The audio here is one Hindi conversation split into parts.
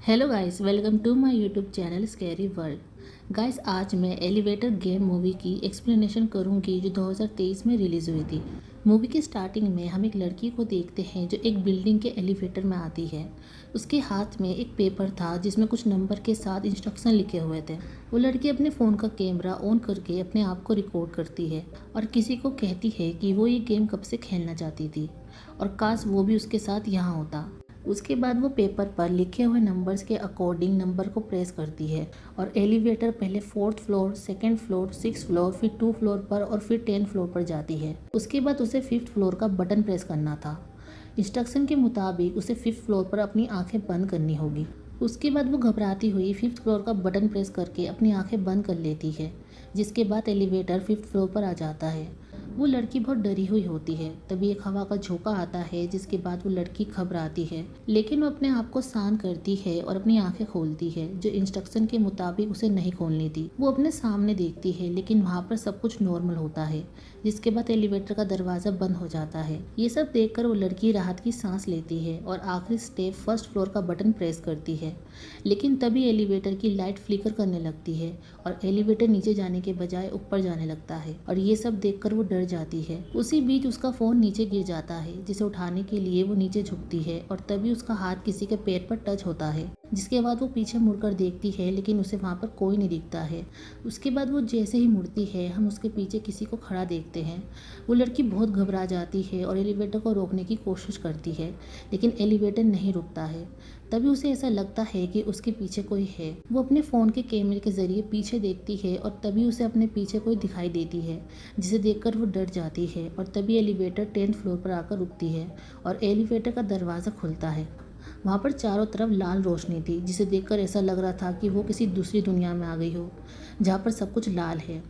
Hello guys, welcome to my YouTube channel scary world. Guys, आज मैं एलिवेटर गेम मूवी की एक्सप्लेनेशन करूंगी जो 2023 में रिलीज़ हुई थी। मूवी के स्टार्टिंग में हम एक लड़की को देखते हैं जो एक बिल्डिंग के एलिवेटर में आती है। उसके हाथ में एक पेपर था जिसमें कुछ नंबर के साथ इंस्ट्रक्शन लिखे हुए थे। वो लड़की अपने फ़ोन का कैमरा ऑन करके अपने आप को रिकॉर्ड करती है और किसी को कहती है कि वो ये गेम कब से खेलना चाहती थी और काश वो भी उसके साथ यहाँ होता। उसके बाद वो पेपर पर लिखे हुए नंबर्स के अकॉर्डिंग नंबर को प्रेस करती है और एलिवेटर पहले 4th floor, 2nd floor, 6th floor, फिर 2 फ्लोर पर और फिर 10 फ्लोर पर जाती है। उसके बाद उसे 5th फ्लोर का बटन प्रेस करना था। इंस्ट्रक्शन के मुताबिक उसे 5th फ्लोर पर अपनी आंखें बंद करनी होगी। उसके बाद वो घबराती हुई 5th फ्लोर का बटन प्रेस करके अपनी आंखें बंद कर लेती है, जिसके बाद एलिवेटर 5th फ्लोर पर आ जाता है। वो लड़की बहुत डरी हुई होती है। तभी एक हवा का झोंका आता है, जिसके बाद वो लड़की घबराती है, लेकिन वो अपने आप को शांत करती है और अपनी आंखें खोलती है, जो इंस्ट्रक्शन के मुताबिक उसे नहीं खोलनी थी। वो अपने सामने देखती है, लेकिन वहाँ पर सब कुछ नॉर्मल होता है। जिसके बाद एलिवेटर का दरवाज़ा बंद हो जाता है। ये सब देखकर वो लड़की राहत की सांस लेती है और आखिरी स्टेप 1st फ्लोर का बटन प्रेस करती है। लेकिन तभी एलिवेटर की लाइट फ्लिकर करने लगती है और एलिवेटर नीचे जाने के बजाय ऊपर जाने लगता है और ये सब देखकर वो डर जाती है। उसी बीच उसका फ़ोन नीचे गिर जाता है, जिसे उठाने के लिए वो नीचे झुकती है और तभी उसका हाथ किसी के पैर पर टच होता है। जिसके बाद वो पीछे मुड़कर देखती है, लेकिन उसे वहाँ पर कोई नहीं दिखता है। उसके बाद वो जैसे ही मुड़ती है, हम उसके पीछे किसी को खड़ा देखते हैं। वो लड़की बहुत घबरा जाती है और एलिवेटर को रोकने की कोशिश करती है, लेकिन एलिवेटर नहीं रुकता है। तभी उसे ऐसा लगता है कि उसके पीछे कोई है। वो अपने फ़ोन के कैमरे के ज़रिए पीछे देखती है और तभी उसे अपने पीछे कोई दिखाई देती है, जिसे देखकर वो डर जाती है और तभी एलिवेटर 10th फ्लोर पर आकर रुकती है और एलिवेटर का दरवाज़ा खुलता है। वहाँ पर चारों तरफ लाल रोशनी थी, जिसे देखकर ऐसा लग रहा था कि वो किसी दूसरी दुनिया में आ गई हो, जहाँ पर सब कुछ लाल है।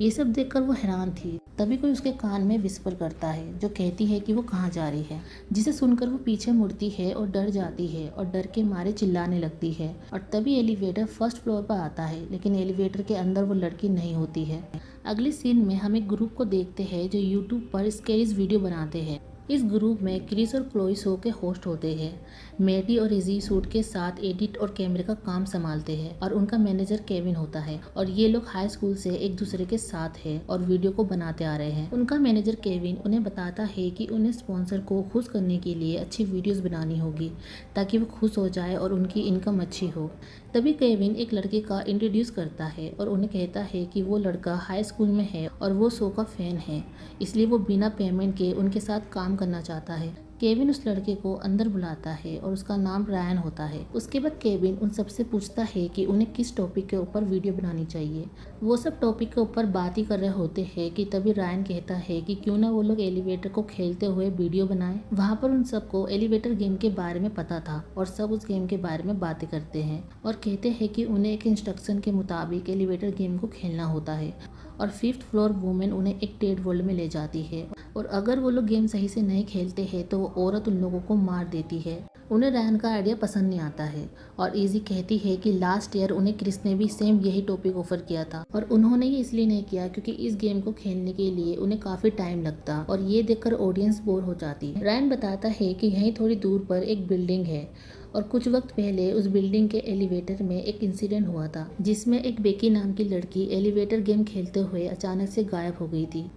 ये सब देखकर वो हैरान थी। तभी कोई उसके कान में विस्पर करता है, जो कहती है कि वो कहाँ जा रही है। जिसे सुनकर वो पीछे मुड़ती है और डर जाती है और डर के मारे चिल्लाने लगती है। और तभी एलिवेटर 1st फ्लोर पर आता है, लेकिन एलिवेटर के अंदर वो लड़की नहीं होती है। अगले सीन में हम एक ग्रुप को देखते हैं जो यूट्यूब पर स्केरीज वीडियो बनाते हैं। इस ग्रुप में क्रिस और क्लोई शो के होस्ट होते हैं। मैडी और इजी शूट के साथ एडिट और कैमरे का काम संभालते हैं और उनका मैनेजर केविन होता है और ये लोग हाई स्कूल से एक दूसरे के साथ हैं और वीडियो को बनाते आ रहे हैं। उनका मैनेजर केविन उन्हें बताता है कि उन्हें स्पॉन्सर को खुश करने के लिए अच्छी वीडियोस बनानी होगी, ताकि वो खुश हो जाए और उनकी इनकम अच्छी हो। तभी केविन एक लड़के का इंट्रोड्यूस करता है और उन्हें कहता है कि वो लड़का हाई स्कूल में है और वो शो का फैन है, इसलिए वो बिना पेमेंट के उनके साथ काम करना चाहता है। केविन उस लड़के को अंदर बुलाता है और उसका नाम रायन होता है। उसके बाद केविन उन सबसे पूछता है कि उन्हें किस टॉपिक के ऊपर वीडियो बनानी चाहिए। वो सब टॉपिक के ऊपर बात ही कर रहे होते हैं कि तभी रायन कहता है कि क्यों ना वो लोग एलिवेटर को खेलते हुए वीडियो बनाएं। वहाँ पर उन सबको एलिवेटर गेम के बारे में पता था और सब उस गेम के बारे में बातें करते हैं और कहते हैं कि उन्हें एक इंस्ट्रक्शन के मुताबिक एलिवेटर गेम को खेलना होता है और 5th फ्लोर वुमेन उन्हें एक डेड वर्ल्ड में ले जाती है और अगर वो लोग गेम सही से नहीं खेलते हैं तो वो औरत उन लोगों को मार देती है। उन्हें रायन का आइडिया पसंद नहीं आता है और इजी कहती है कि लास्ट ईयर उन्हें क्रिस ने भी सेम यही टॉपिक ऑफर किया था और उन्होंने ये इसलिए नहीं किया क्योंकि इस गेम को खेलने के लिए उन्हें काफ़ी टाइम लगता और ये देखकर ऑडियंस बोर हो जाती। रायन बताता है कि यहीं थोड़ी दूर पर एक बिल्डिंग है और कुछ वक्त पहले उस बिल्डिंग के एलिवेटर में एक इंसिडेंट हुआ था, जिसमें एक बेकी नाम की लड़की एलिवेटर गेम खेलते हुए अचानक से गायब हो गई थी।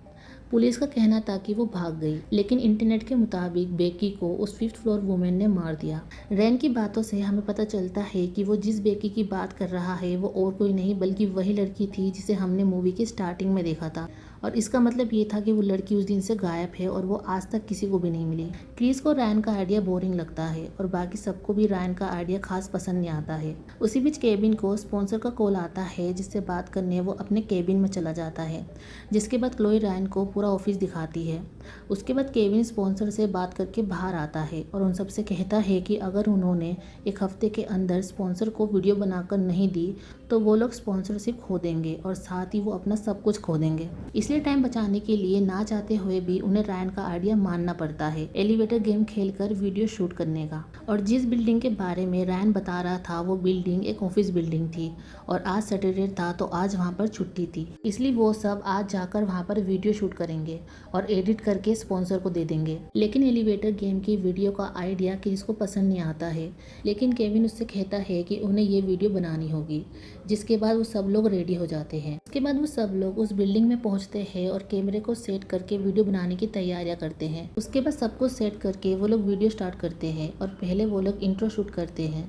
पुलिस का कहना था कि वो भाग गई, लेकिन इंटरनेट के मुताबिक बेकी को उस 5th फ्लोर वुमेन ने मार दिया। रैन की बातों से हमें पता चलता है कि वो जिस बेकी की बात कर रहा है वो और कोई नहीं बल्कि वही लड़की थी जिसे हमने मूवी की स्टार्टिंग में देखा था और इसका मतलब ये था कि वो लड़की उस दिन से गायब है और वो आज तक किसी को भी नहीं मिली। क्रिस को रायन का आइडिया बोरिंग लगता है और बाकी सबको भी रायन का आइडिया खास पसंद नहीं आता है। उसी बीच केविन को स्पॉन्सर का कॉल आता है, जिससे बात करने वो अपने केबिन में चला जाता है, जिसके बाद क्लोई रायन को पूरा ऑफिस दिखाती है। उसके बाद केविन स्पॉन्सर से बात करके बाहर आता है और उन सबसे कहता है कि अगर उन्होंने एक हफ्ते के अंदर स्पॉन्सर को वीडियो बनाकर नहीं दी तो वो लोग स्पॉन्सरशिप खो देंगे और साथ ही वो अपना सब कुछ खो देंगे। इसलिए टाइम बचाने के लिए ना चाहते हुए भी उन्हें रायन का आइडिया मानना पड़ता है एलिवेटर गेम खेलकर वीडियो शूट करने का। और जिस बिल्डिंग के बारे में रायन बता रहा था वो बिल्डिंग एक ऑफिस बिल्डिंग थी और आज सैटरडे था तो आज वहाँ पर छुट्टी थी, इसलिए वो सब आज जाकर वहाँ पर वीडियो शूट करेंगे और एडिट करके स्पॉन्सर को दे देंगे। लेकिन एलिवेटर गेम की वीडियो का आइडिया क्रिस को पसंद नहीं आता है, लेकिन केविन उससे कहता है कि उन्हें ये वीडियो बनानी होगी। जिसके बाद वो सब लोग रेडी हो जाते हैं। इसके बाद वो सब लोग उस बिल्डिंग में पहुंचते हैं और कैमरे को सेट करके वीडियो बनाने की तैयारियां करते हैं। उसके बाद सबको सेट करके वो लोग वीडियो स्टार्ट करते हैं और पहले वो लोग इंट्रो शूट करते हैं।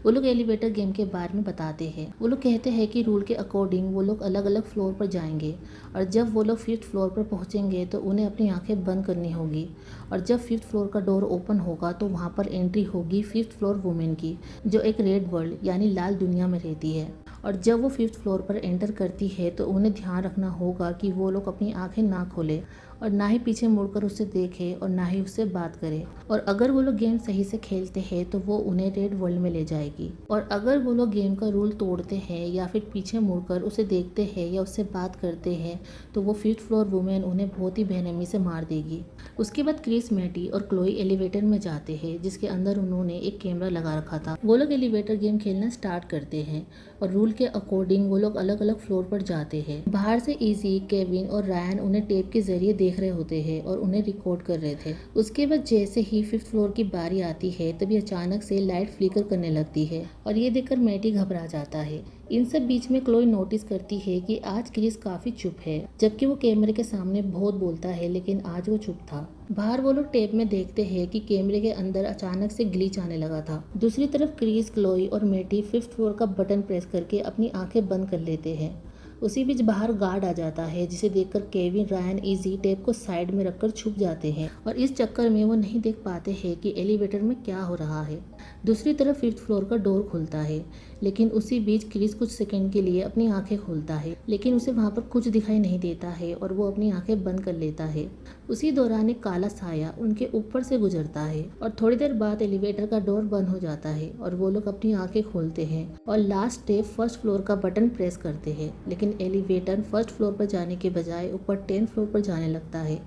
वो लोग एलिवेटर गेम के बारे में बताते हैं। वो लोग कहते हैं कि रूल के अकॉर्डिंग वो लोग अलग अलग फ्लोर पर जाएंगे और जब वो लोग 5th फ्लोर पर पहुंचेंगे तो उन्हें अपनी आंखें बंद करनी होगी और जब 5th फ्लोर का डोर ओपन होगा तो वहाँ पर एंट्री होगी 5th फ्लोर वुमेन की, जो एक रेड वर्ल्ड यानी लाल दुनिया में रहती है। और जब वो 5th फ्लोर पर एंटर करती है तो उन्हें ध्यान रखना होगा कि वो लोग अपनी आंखें ना खोले और ना ही पीछे मुड़कर उससे देखे और ना ही उससे बात करे। और अगर वो लोग गेम सही से खेलते हैं तो वो उन्हें रेड वर्ल्ड में ले जाएगी और अगर वो लोग गेम का रूल तोड़ते हैं या फिर पीछे मुड़कर उसे देखते हैं या उससे बात करते हैं तो वो 5th फ्लोर वुमेन उन्हें बहुत ही बेरहमी से मार देगी। उसके बाद क्रिस, मैटी और क्लोई एलिवेटर में जाते हैं जिसके अंदर उन्होंने एक कैमरा लगा रखा था। वो लोग एलिवेटर गेम खेलना स्टार्ट करते हैं और रूल के अकॉर्डिंग वो लोग अलग अलग फ्लोर पर जाते हैं। बाहर से इजी, केविन और रायन उन्हें टेप के जरिए देख रहे होते हैं और उन्हें रिकॉर्ड कर रहे थे। उसके बाद जैसे ही 5th फ्लोर की बारी आती है तभी अचानक से लाइट फ्लिकर करने लगती है और ये देखकर मैटी घबरा जाता है। इन सब बीच में क्लोई नोटिस करती है कि आज क्रिस काफी चुप है, जबकि वो कैमरे के सामने बहुत बोलता है, लेकिन आज वो चुप था। बाहर वो लोग टेप में देखते हैं कि कैमरे के अंदर अचानक से ग्लिच आने लगा था। दूसरी तरफ क्रिस, क्लोई और मैटी 5th फ्लोर का बटन प्रेस करके अपनी आंखें बंद कर लेते हैं। उसी बीच बाहर गार्ड आ जाता है जिसे देखकर केविन, रायन, इजी टेप को साइड में रखकर छुप जाते हैं और इस चक्कर में वो नहीं देख पाते हैं कि एलिवेटर में क्या हो रहा है। दूसरी तरफ 5th फ्लोर का डोर खुलता है, लेकिन उसी बीच क्रिस कुछ सेकंड के लिए अपनी आंखें खोलता है, लेकिन उसे वहां पर कुछ दिखाई नहीं देता है और वो अपनी आंखें बंद कर लेता है। उसी दौरान एक काला साया उनके ऊपर से गुजरता है और थोड़ी देर बाद एलिवेटर का डोर बंद हो जाता है और वो लोग अपनी आंखें खोलते हैं और लास्ट स्टेप 1st फ्लोर का बटन प्रेस करते हैं, लेकिन एलिवेटर 1st फ्लोर पर जाने के बजाय ऊपर 10th फ्लोर पर जाने लगता है,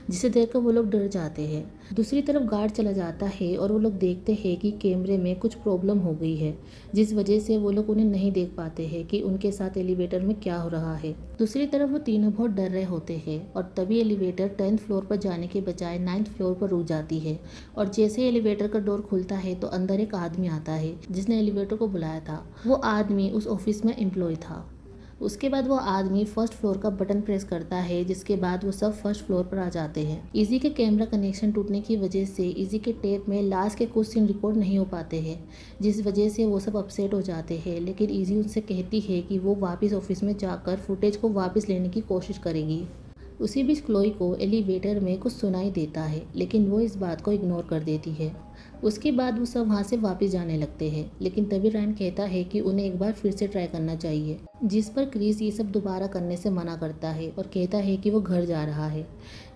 जिसे देखकर वो लोग डर जाते हैं। दूसरी तरफ गार्ड चला जाता है और वो लोग देखते हैं कि कैमरे में कुछ प्रॉब्लम हो गई है, जिस वजह से वो लोग उन्हें नहीं देख पाते हैं कि उनके साथ एलिवेटर में क्या हो रहा है। दूसरी तरफ वो तीनों बहुत डर रहे होते हैं और तभी एलिवेटर 10th फ्लोर पर जाने के बजाय 9th फ्लोर पर रुक जाती है और जैसे ही एलिवेटर का डोर खुलता है तो अंदर एक आदमी आता है जिसने एलिवेटर को बुलाया था। वो आदमी उस ऑफिस में एम्प्लॉय था। उसके बाद वो आदमी 1st फ्लोर का बटन प्रेस करता है, जिसके बाद वो सब 1st फ्लोर पर आ जाते हैं। इजी के कैमरा कनेक्शन टूटने की वजह से इजी के टेप में लास्ट के कुछ सीन रिकॉर्ड नहीं हो पाते हैं, जिस वजह से वो सब अपसेट हो जाते हैं। लेकिन इजी उनसे कहती है कि वो वापस ऑफिस में जाकर फुटेज को वापस लेने की कोशिश करेगी। उसी बीच क्लोई को एलिवेटर में कुछ सुनाई देता है, लेकिन वो इस बात को इग्नोर कर देती है। उसके बाद वो सब वहाँ से वापस जाने लगते हैं, लेकिन तभी रायन कहता है कि उन्हें एक बार फिर से ट्राई करना चाहिए, जिस पर क्रिस ये सब दोबारा करने से मना करता है और कहता है कि वो घर जा रहा है।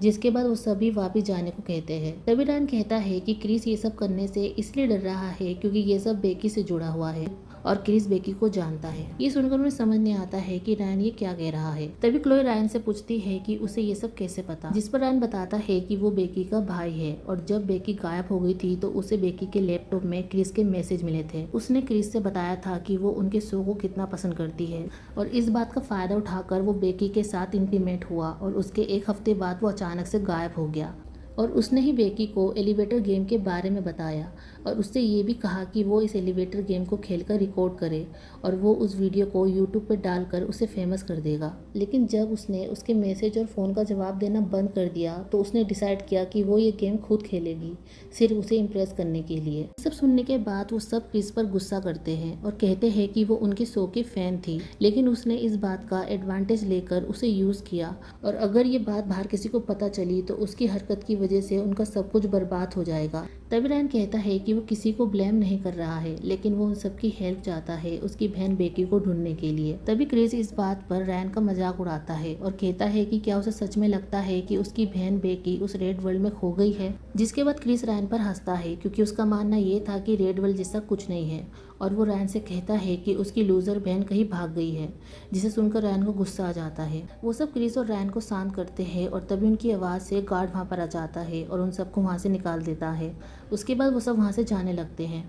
जिसके बाद वो सभी वापस जाने को कहते हैं। तभी रायन कहता है कि क्रिस ये सब करने से इसलिए डर रहा है क्योंकि ये सब बेकी से जुड़ा हुआ है और क्रिस बेकी को जानता है। ये सुनकर उन्हें समझ नहीं आता है कि रायन ये क्या कह रहा है। तभी क्लोई रायन से पूछती है कि उसे ये सब कैसे पता, जिस पर रायन बताता है कि वो बेकी का भाई है और जब बेकी गायब हो गई थी तो उसे बेकी के लैपटॉप में क्रिस के मैसेज मिले थे। उसने क्रिस से बताया था कि वो उनके शो को कितना पसंद करती है और इस बात का फायदा उठाकर वो बेकी के साथ इंटीमेट हुआ और उसके एक हफ्ते बाद वो अचानक से गायब हो गया। और उसने ही बेकी को एलिवेटर गेम के बारे में बताया और उससे ये भी कहा कि वो इस एलिवेटर गेम को खेलकर रिकॉर्ड करे और वो उस वीडियो को यूट्यूब पर डालकर उसे फेमस कर देगा। लेकिन जब उसने उसके मैसेज और फ़ोन का जवाब देना बंद कर दिया तो उसने डिसाइड किया कि वो ये गेम खुद खेलेगी, सिर्फ उसे इम्प्रेस करने के लिए। सब सुनने के बाद वो सब क्रिस पर गुस्सा करते हैं और कहते हैं कि वो उनके शो की फ़ैन थी, लेकिन उसने इस बात का एडवांटेज लेकर उसे यूज़ किया और अगर ये बात बाहर किसी को पता चली तो उसकी हरकत की वजह से उनका सब कुछ बर्बाद हो जाएगा। तभी रैन कहता है कि वो किसी को ब्लेम नहीं कर रहा है, लेकिन वो उन सबकी हेल्प चाहता है उसकी बहन बेकी को ढूंढने के लिए। तभी क्रिस इस बात पर रैन का मजाक उड़ाता है और कहता है कि क्या उसे सच में लगता है कि उसकी बहन बेकी उस रेड वर्ल्ड में खो गई है। जिसके बाद क्रिस रैन पर हंसता है क्योंकि उसका मानना ये था कि रेड वर्ल्ड जैसा कुछ नहीं है, और वो रैन से कहता है कि उसकी लूजर बहन कहीं भाग गई है, जिसे सुनकर रैन को गुस्सा आ जाता है। वो सब क्रिस और रैन को शांत करते हैं और तभी उनकी आवाज़ से गार्ड वहाँ पर आ जाता है और उन सबको वहाँ से निकाल देता है। उसके बाद वो सब वहाँ से जाने लगते हैं।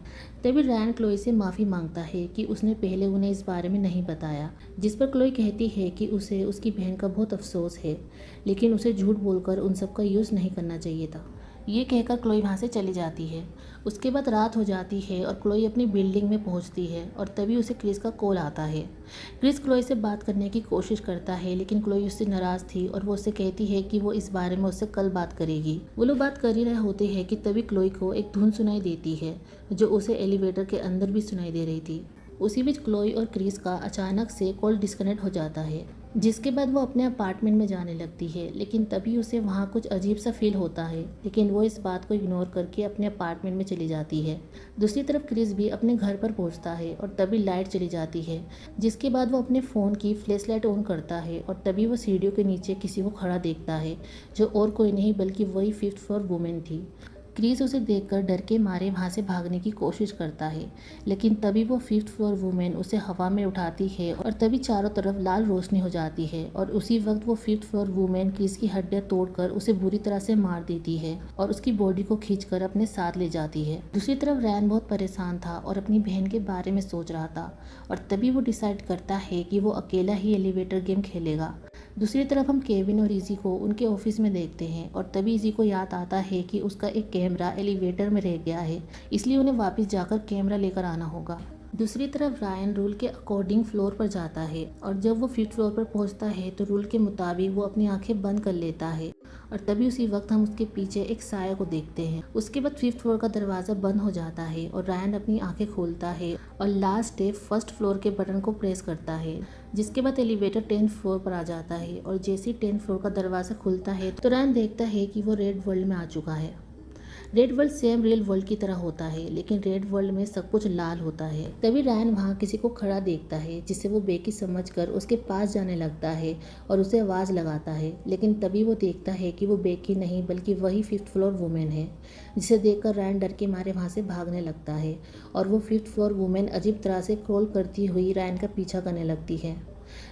तभी रैन क्लोई से माफ़ी मांगता है कि उसने पहले उन्हें इस बारे में नहीं बताया, जिस पर क्लोई कहती है कि उसे उसकी बहन का बहुत अफसोस है, लेकिन उसे झूठ बोलकर उन सब का यूज़ नहीं करना चाहिए था। ये कहकर क्लोई वहाँ से चली जाती है। उसके बाद रात हो जाती है और क्लोई अपनी बिल्डिंग में पहुँचती है और तभी उसे क्रिस का कॉल आता है। क्रिस क्लोई से बात करने की कोशिश करता है, लेकिन क्लोई उससे नाराज़ थी और वो उससे कहती है कि वो इस बारे में उससे कल बात करेगी। वो लोग बात कर ही रहे होते हैं कि तभी क्लोई को एक धुन सुनाई देती है जो उसे एलिवेटर के अंदर भी सुनाई दे रही थी। उसी बीच क्लोई और क्रिस का अचानक से कॉल डिस्कनेक्ट हो जाता है, जिसके बाद वो अपने अपार्टमेंट में जाने लगती है। लेकिन तभी उसे वहाँ कुछ अजीब सा फील होता है, लेकिन वो इस बात को इग्नोर करके अपने अपार्टमेंट में चली जाती है। दूसरी तरफ क्रिस भी अपने घर पर पहुँचता है और तभी लाइट चली जाती है, जिसके बाद वो अपने फ़ोन की फ्लैश लाइट ऑन करता है और तभी वो सीढ़ियों के नीचे किसी को खड़ा देखता है, जो और कोई नहीं बल्कि वही 5th फ्लोर वुमेन थी। क्रिस उसे देखकर डर के मारे वहाँ से भागने की कोशिश करता है, लेकिन तभी वो 5th फ्लोर वुमेन उसे हवा में उठाती है और तभी चारों तरफ लाल रोशनी हो जाती है और उसी वक्त वो 5th फ्लोर वुमेन क्रिस की हड्डियां तोड़कर उसे बुरी तरह से मार देती है और उसकी बॉडी को खींचकर अपने साथ ले जाती है। दूसरी तरफ रैन बहुत परेशान था और अपनी बहन के बारे में सोच रहा था, और तभी वो डिसाइड करता है कि वो अकेला ही एलिवेटर गेम खेलेगा। दूसरी तरफ हम केविन और इजी को उनके ऑफिस में देखते हैं और तभी इजी को याद आता है कि उसका एक कैमरा एलिवेटर में रह गया है, इसलिए उन्हें वापस जाकर कैमरा लेकर आना होगा। दूसरी तरफ रायन रूल के अकॉर्डिंग फ्लोर पर जाता है और जब वो 5th फ्लोर पर पहुंचता है तो रूल के मुताबिक वो अपनी आंखें बंद कर लेता है, और तभी उसी वक्त हम उसके पीछे एक साया को देखते हैं। उसके बाद 5th फ्लोर का दरवाज़ा बंद हो जाता है और रायन अपनी आंखें खोलता है और लास्ट स्टेप 1st फ्लोर के बटन को प्रेस करता है, जिसके बाद एलिवेटर 10th फ्लोर पर आ जाता है और जैसे ही 10th फ्लोर का दरवाज़ा खुलता है तो रायन देखता है कि वो रेड वर्ल्ड में आ चुका है। Red world same real world की तरह होता है, लेकिन रेड वर्ल्ड में सब कुछ लाल होता है। तभी रैन वहाँ किसी को खड़ा देखता है, जिसे वो बेकी समझकर उसके पास जाने लगता है और उसे आवाज़ लगाता है, लेकिन तभी वो देखता है कि वो बेकी नहीं बल्कि वही 5th फ्लोर वुमेन है, जिसे देखकर रैन डर के मारे वहाँ से भागने लगता है और वो 5th फ्लोर वुमेन अजीब तरह से क्रॉल करती हुई रैन का पीछा करने लगती है।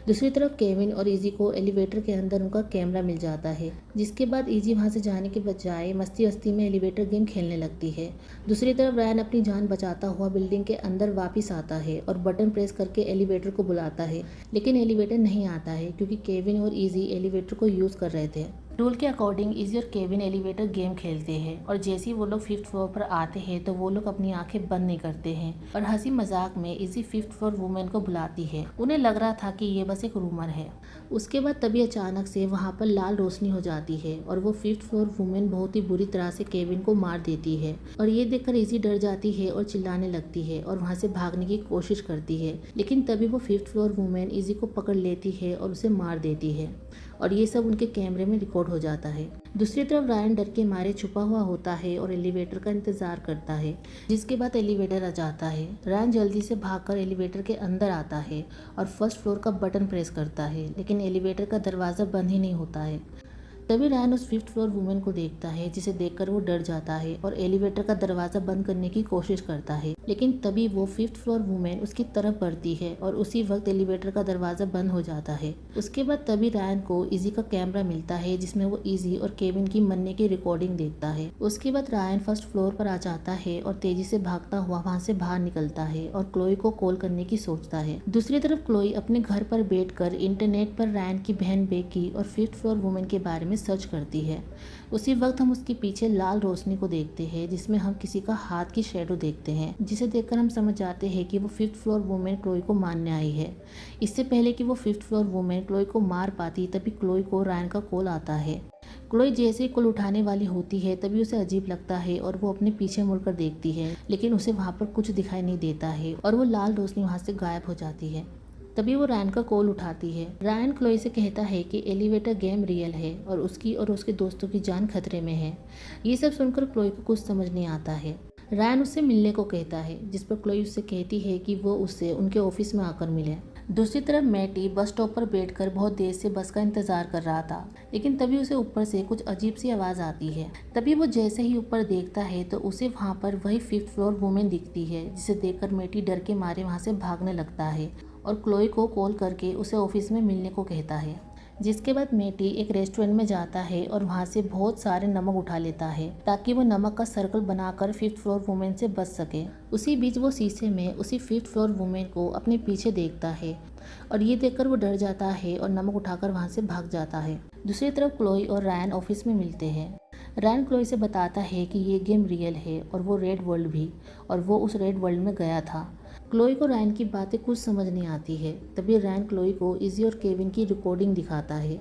दूसरी तरफ केविन और इजी को एलिवेटर के अंदर उनका कैमरा मिल जाता है, जिसके बाद इजी वहां से जाने के बजाय मस्ती मस्ती में एलिवेटर गेम खेलने लगती है। दूसरी तरफ रैन अपनी जान बचाता हुआ बिल्डिंग के अंदर वापस आता है और बटन प्रेस करके एलिवेटर को बुलाता है, लेकिन एलिवेटर नहीं आता है क्योंकि केविन और इजी एलिवेटर को यूज़ कर रहे थे। रूल के अकॉर्डिंग इजी और केविन एलिवेटर गेम खेलते हैं और जैसे ही वो लोग 5th फ्लोर पर आते हैं तो वो लोग अपनी आंखें बंद नहीं करते हैं और हंसी मजाक में इजी 5th फ्लोर वुमेन को बुलाती है। उन्हें लग रहा था कि ये बस एक रूमर है। उसके बाद तभी अचानक से वहाँ पर लाल रोशनी हो जाती है और वो 5th फ्लोर वुमेन बहुत ही बुरी तरह से केविन को मार देती है, और ये देखकर इजी डर जाती है और चिल्लाने लगती है और वहाँ से भागने की कोशिश करती है, लेकिन तभी वो 5th फ्लोर वुमेन इजी को पकड़ लेती है और उसे मार देती है, और ये सब उनके कैमरे में रिकॉर्ड हो जाता है। दूसरी तरफ रायन डर के मारे छुपा हुआ होता है और एलिवेटर का इंतजार करता है, जिसके बाद एलिवेटर आ जाता है। रायन जल्दी से भागकर एलिवेटर के अंदर आता है और 1st फ्लोर का बटन प्रेस करता है, लेकिन एलिवेटर का दरवाज़ा बंद ही नहीं होता है। तभी रायन उस 5th फ्लोर वुमेन को देखता है, जिसे देखकर वो डर जाता है और एलिवेटर का दरवाज़ा बंद करने की कोशिश करता है, लेकिन तभी वो 5th फ्लोर वुमेन उसकी तरफ बढ़ती है और उसी वक्त एलिवेटर का दरवाज़ा बंद हो जाता है। उसके बाद तभी रायन को इजी का कैमरा मिलता है, जिसमें वो इजी और केविन की मरने की रिकॉर्डिंग देखता है। उसके बाद रायन 1st फ्लोर पर आ जाता है और तेजी से भागता हुआ वहाँ से बाहर निकलता है और क्लोई को कॉल करने की सोचता है। दूसरी तरफ क्लोई अपने घर पर बैठकर इंटरनेट पर रायन की बहन बेकी और 5th फ्लोर वुमेन के बारे में सर्च करती है। उसी वक्त हम उसके पीछे लाल रोशनी को देखते हैं, जिसमें हम किसी का हाथ की शेडो देखते हैं, जिसे देखकर हम समझ जाते हैं कि वो 5th फ्लोर वुमेन क्लोई को मारने आई है। इससे पहले कि वो 5th फ्लोर वुमेन क्लोई को मार पाती, तभी क्लोई को रायन का कॉल आता है। क्लोई जैसे ही कॉल उठाने वाली होती है तभी उसे अजीब लगता है और वो अपने पीछे मुड़कर देखती है, लेकिन उसे वहाँ पर कुछ दिखाई नहीं देता है और वो लाल रोशनी वहाँ से गायब हो जाती है। तभी वो रैन का कॉल उठाती है। रैन क्लोई से कहता है कि एलिवेटर गेम रियल है और उसकी और उसके दोस्तों की जान खतरे में है। ये सब सुनकर क्लोई को कुछ समझ नहीं आता है। रैन उससे मिलने को कहता है, जिस पर क्लोई उससे कहती है कि वो उससे उनके ऑफिस में आकर मिले। दूसरी तरफ मैटी बस स्टॉप पर बैठकर बहुत देर से बस का इंतजार कर रहा था, लेकिन तभी उसे ऊपर से कुछ अजीब सी आवाज़ आती है। तभी वो जैसे ही ऊपर देखता है तो उसे वहाँ पर वही 5th फ्लोर वुमेन दिखती है, जिसे देखकर मैटी डर के मारे वहाँ से भागने लगता है और क्लोई को कॉल करके उसे ऑफिस में मिलने को कहता है। जिसके बाद मैटी एक रेस्टोरेंट में जाता है और वहाँ से बहुत सारे नमक उठा लेता है ताकि वो नमक का सर्कल बनाकर 5th फ्लोर वुमेन से बच सके। उसी बीच वो शीशे में उसी 5th फ्लोर वुमेन को अपने पीछे देखता है और ये देखकर वो डर जाता है और नमक उठाकर वहाँ से भाग जाता है। दूसरी तरफ क्लोई और रैन ऑफिस में मिलते हैं। रैन क्लोई से बताता है कि ये गेम रियल है और वो रेड वर्ल्ड भी, और वो उस रेड वर्ल्ड में गया था। क्लोई को रैन की बातें कुछ समझ नहीं आती है। तभी रैन क्लोई को इजी और केविन की रिकॉर्डिंग दिखाता है।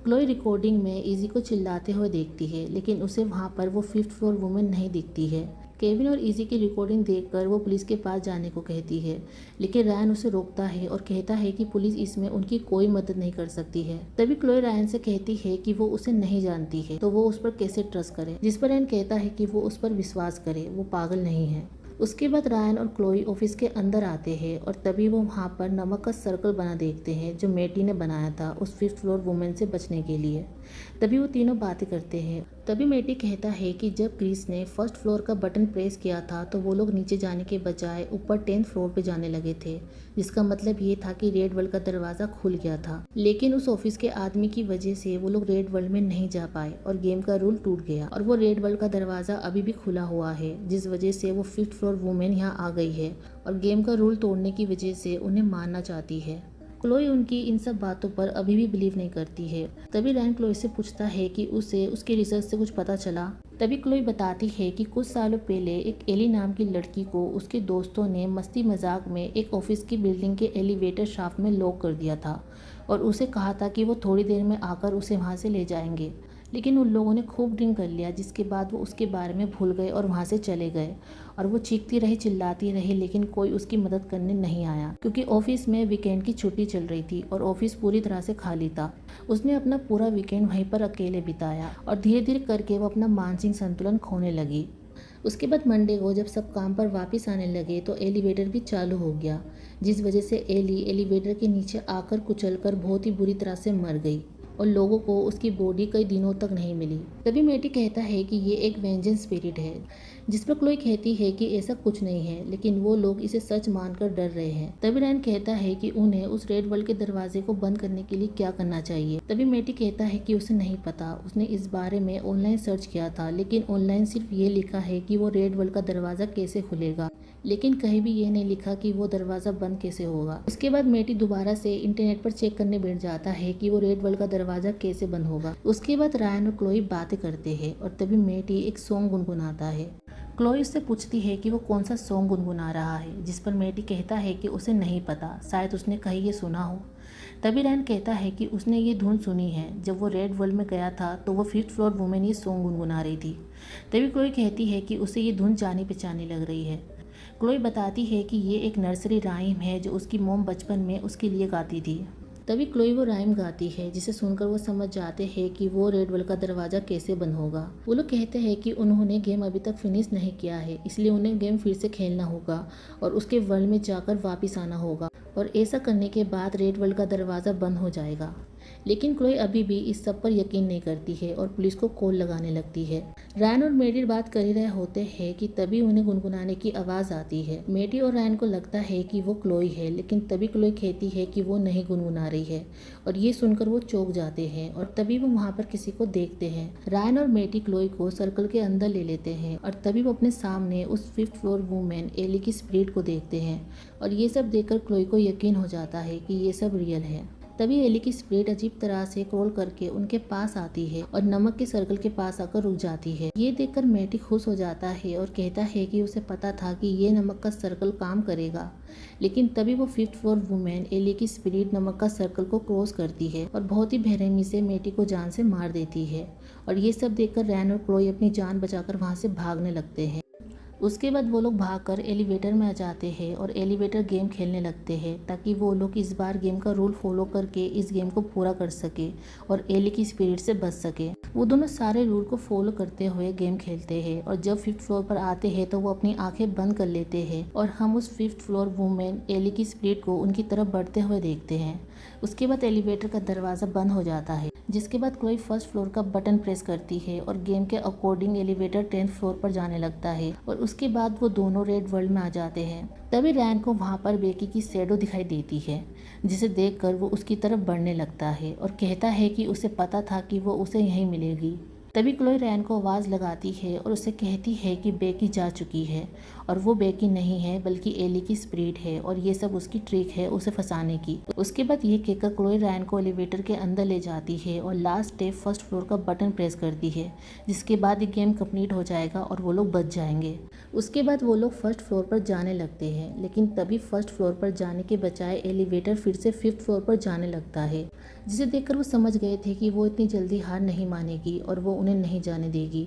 क्लोई रिकॉर्डिंग में इजी को चिल्लाते हुए देखती है, लेकिन उसे वहाँ पर वो 5th फ्लोर वुमेन नहीं दिखती है। केविन और इजी की रिकॉर्डिंग देखकर वो पुलिस के पास जाने को कहती है, लेकिन रैन उसे रोकता है और कहता है कि पुलिस इसमें उनकी कोई मदद नहीं कर सकती है। तभी क्लोई रैन से कहती है कि वो उसे नहीं जानती है तो वो उस पर कैसे ट्रस्ट करे, जिस पर रैन कहता है कि वो उस पर विश्वास करे, वो पागल नहीं है। उसके बाद रायन और क्लोई ऑफिस के अंदर आते हैं और तभी वो वहाँ पर नमक का सर्कल बना देखते हैं जो मैटी ने बनाया था उस 5th फ्लोर वुमेन से बचने के लिए। तभी वो तीनों बातें करते हैं। तभी मैटी कहता है कि जब क्रिस ने 1st फ्लोर का बटन प्रेस किया था तो वो लोग नीचे जाने के बजाय ऊपर 10th फ्लोर पे जाने लगे थे, जिसका मतलब ये था कि रेड वर्ल्ड का दरवाज़ा खुल गया था। लेकिन उस ऑफिस के आदमी की वजह से वो लोग रेड वर्ल्ड में नहीं जा पाए और गेम का रूल टूट गया और वो रेड वर्ल्ड का दरवाज़ा अभी भी खुला हुआ है, जिस वजह से वो 5th फ्लोर वुमेन यहाँ आ गई है और गेम का रूल तोड़ने की वजह से उन्हें मारना चाहती है। क्लोई उनकी इन सब बातों पर अभी भी बिलीव नहीं करती है। तभी रैन क्लोई से पूछता है कि उसे उसके रिसर्च से कुछ पता चला। तभी क्लोई बताती है कि कुछ सालों पहले एक एली नाम की लड़की को उसके दोस्तों ने मस्ती मजाक में एक ऑफिस की बिल्डिंग के एलिवेटर शाफ्ट में लॉक कर दिया था और उसे कहा था कि वो थोड़ी देर में आकर उसे वहाँ से ले जाएंगे। लेकिन उन लोगों ने खूब ड्रिंक कर लिया, जिसके बाद वो उसके बारे में भूल गए और वहाँ से चले गए और वो चीखती रही, चिल्लाती रही, लेकिन कोई उसकी मदद करने नहीं आया क्योंकि ऑफिस में वीकेंड की छुट्टी चल रही थी और ऑफिस पूरी तरह से खाली था। उसने अपना पूरा वीकेंड वहीं पर अकेले बिताया और धीरे धीरे करके वो अपना मानसिक संतुलन खोने लगी। उसके बाद मंडे को जब सब काम पर वापस आने लगे तो एलिवेटर भी चालू हो गया, जिस वजह से एली एलिवेटर के नीचे आकर कुचलकर बहुत ही बुरी तरह से मर गई और लोगों को उसकी बॉडी कई दिनों तक नहीं मिली। तभी मैटी कहता है कि ये एक वेंजेंस स्पिरिट है, जिस पर क्लोई कहती है कि ऐसा कुछ नहीं है, लेकिन वो लोग इसे सच मानकर डर रहे हैं। तभी रैन कहता है कि उन्हें उस रेड वर्ल्ड के दरवाजे को बंद करने के लिए क्या करना चाहिए। तभी मैटी कहता है कि उसे नहीं पता, उसने इस बारे में ऑनलाइन सर्च किया था, लेकिन ऑनलाइन सिर्फ ये लिखा है कि वो रेड वर्ल्ड का दरवाजा कैसे खुलेगा, लेकिन कहीं भी ये नहीं लिखा कि वो दरवाज़ा बंद कैसे होगा। उसके बाद मैटी दोबारा से इंटरनेट पर चेक करने बैठ जाता है कि वो रेड वर्ल्ड का दरवाज़ा कैसे बंद होगा। उसके बाद रायन और क्लोई बातें करते हैं और तभी मैटी एक सॉन्ग गुनगुनाता है। क्लोई उससे पूछती है कि वो कौन सा सॉन्ग गुनगुना रहा है, जिस पर मैटी कहता है कि उसे नहीं पता, शायद उसने कहीं ये सुना हो। तभी रैन कहता है कि उसने ये धुन सुनी है, जब वो रेड वर्ल्ड में गया था तो वो 5th फ्लोर वुमेन ये सॉन्ग गुनगुना रही थी। तभी क्लोई कहती है कि उसे ये धुन जानी पहचानी लग रही है। क्लोई बताती है कि ये एक नर्सरी राइम है जो उसकी मॉम बचपन में उसके लिए गाती थी। तभी क्लोई वो राइम गाती है, जिसे सुनकर वो समझ जाते हैं कि वो रेड वर्ल्ड का दरवाज़ा कैसे बंद होगा। वो लोग कहते हैं कि उन्होंने गेम अभी तक फिनिश नहीं किया है, इसलिए उन्हें गेम फिर से खेलना होगा और उसके वर्ल्ड में जाकर वापस आना होगा और ऐसा करने के बाद रेड वर्ल्ड का दरवाज़ा बंद हो जाएगा। लेकिन क्लोई अभी भी इस सब पर यकीन नहीं करती है और पुलिस को कॉल लगाने लगती है। रैन और मेडी बात कर ही रहे होते हैं कि तभी उन्हें गुनगुनाने की आवाज़ आती है। मेडी और रैन को लगता है कि वो क्लोई है, लेकिन तभी क्लोई कहती है कि वो नहीं गुनगुना रही है और ये सुनकर वो चौंक जाते हैं और तभी वो वहाँ पर किसी को देखते हैं। रैन और मेडी क्लोई को सर्कल के अंदर ले लेते हैं और तभी वो अपने सामने उस 5th फ्लोर वुमेन एली की स्पिरिट को देखते हैं और ये सब देखकर क्लोई को यकीन हो जाता है कि ये सब रियल है। तभी एली की स्पिरिट अजीब तरह से क्रॉल करके उनके पास आती है और नमक के सर्कल के पास आकर रुक जाती है। ये देखकर मैटी खुश हो जाता है और कहता है कि उसे पता था कि ये नमक का सर्कल काम करेगा। लेकिन तभी वो 5th फ्लोर वुमेन एली की स्पिरिट नमक का सर्कल को क्रॉस करती है और बहुत ही बेरहमी से मैटी को जान से मार देती है और ये सब देखकर रैन और क्लोई अपनी जान बचाकर वहाँ से भागने लगते हैं। उसके बाद वो लोग भागकर एलिवेटर में आ जाते हैं और एलिवेटर गेम खेलने लगते हैं ताकि वो लोग इस बार गेम का रूल फॉलो करके इस गेम को पूरा कर सके और एली की स्पिरिट से बच सके। वो दोनों सारे रूल को फॉलो करते हुए गेम खेलते हैं और जब 5th फ्लोर पर आते हैं तो वो अपनी आंखें बंद कर लेते हैं और हम उस 5th फ्लोर वूमेन एली की स्पिरिट को उनकी तरफ बढ़ते हुए देखते हैं। उसके बाद एलिवेटर का दरवाज़ा बंद हो जाता है, जिसके बाद क्लोई 1st फ्लोर का बटन प्रेस करती है और गेम के अकॉर्डिंग एलिवेटर 10th फ्लोर पर जाने लगता है और उसके बाद वो दोनों रेड वर्ल्ड में आ जाते हैं। तभी रैन को वहाँ पर बेकी की शैडो दिखाई देती है, जिसे देखकर वो उसकी तरफ बढ़ने लगता है और कहता है कि उसे पता था कि वो उसे यहीं मिलेगी। तभी क्लोई रैन को आवाज़ लगाती है और उसे कहती है कि बेकी जा चुकी है और वो बेकी नहीं है बल्कि एली की स्पिरिट है और ये सब उसकी ट्रिक है उसे फंसाने की। उसके बाद ये कहकर क्लोई रैन को एलिवेटर के अंदर ले जाती है और लास्ट स्टेप 1st फ्लोर का बटन प्रेस करती है, जिसके बाद ये गेम कंप्लीट हो जाएगा और वो लोग बच जाएंगे। उसके बाद वो लोग 1st फ्लोर पर जाने लगते हैं, लेकिन तभी 1st फ्लोर पर जाने के बजाय एलिवेटर फिर से 5th फ्लोर पर जाने लगता है, जिसे देखकर वो समझ गए थे कि वो इतनी जल्दी हार नहीं मानेगी और वो उन्हें नहीं जाने देगी।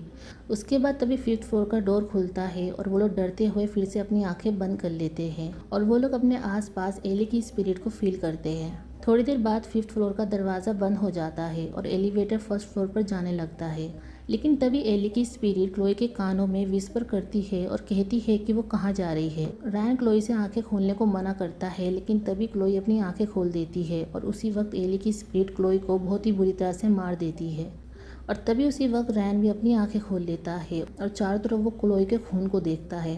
उसके बाद तभी 5th फ्लोर का डोर खुलता है और वो लोग डरते हुए फिर से अपनी आंखें बंद कर लेते हैं और वो लोग अपने आसपास एली की स्पिरिट को फील करते हैं। थोड़ी देर बाद 5th फ्लोर का दरवाज़ा बंद हो जाता है और एलिवेटर 1st फ्लोर पर जाने लगता है, लेकिन तभी एली की स्पिरिट क्लोई के कानों में विस्पर करती है और कहती है कि वो कहाँ जा रही है। रैन क्लोई से आंखें खोलने को मना करता है, लेकिन तभी क्लोई अपनी आंखें खोल देती है और उसी वक्त एली की स्पिरिट क्लोई को बहुत ही बुरी तरह से मार देती है। और तभी उसी वक्त रैन भी अपनी आंखें खोल लेता है और चारों तरफ वो क्लोई के खून को देखता है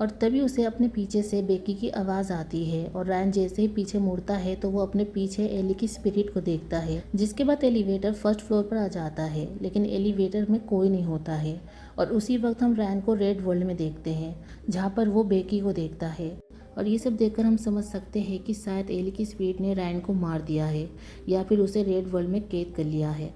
और तभी उसे अपने पीछे से बेकी की आवाज़ आती है और रैन जैसे ही पीछे मुड़ता है तो वो अपने पीछे एली की स्पिरिट को देखता है। जिसके बाद एलिवेटर 1st फ्लोर पर आ जाता है, लेकिन एलिवेटर में कोई नहीं होता है और उसी वक्त हम रैन को रेड वर्ल्ड में देखते हैं, जहाँ पर वो बेकी को देखता है। और ये सब देखकर हम समझ सकते हैं कि शायद एली की स्पिरिट ने रैन को मार दिया है या फिर उसे रेड वर्ल्ड में कैद कर लिया है।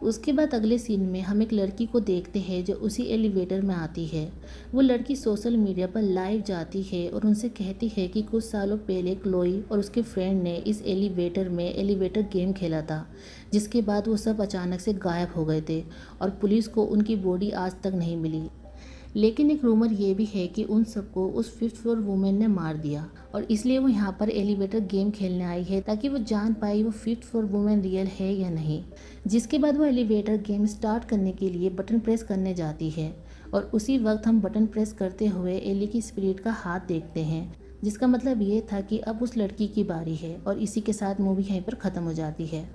उसके बाद अगले सीन में हम एक लड़की को देखते हैं जो उसी एलिवेटर में आती है। वो लड़की सोशल मीडिया पर लाइव जाती है और उनसे कहती है कि कुछ सालों पहले क्लोई और उसके फ्रेंड ने इस एलिवेटर में एलिवेटर गेम खेला था, जिसके बाद वो सब अचानक से गायब हो गए थे और पुलिस को उनकी बॉडी आज तक नहीं मिली। लेकिन एक रूमर ये भी है कि उन सबको उस 5th फ्लोर वुमेन ने मार दिया और इसलिए वो यहाँ पर एलिवेटर गेम खेलने आई है ताकि वो जान पाए वो 5th फ्लोर वुमेन रियल है या नहीं। जिसके बाद वो एलिवेटर गेम स्टार्ट करने के लिए बटन प्रेस करने जाती है और उसी वक्त हम बटन प्रेस करते हुए एली की स्पिरिट का हाथ देखते हैं, जिसका मतलब ये था कि अब उस लड़की की बारी है और इसी के साथ मूवी यहीं पर ख़त्म हो जाती है।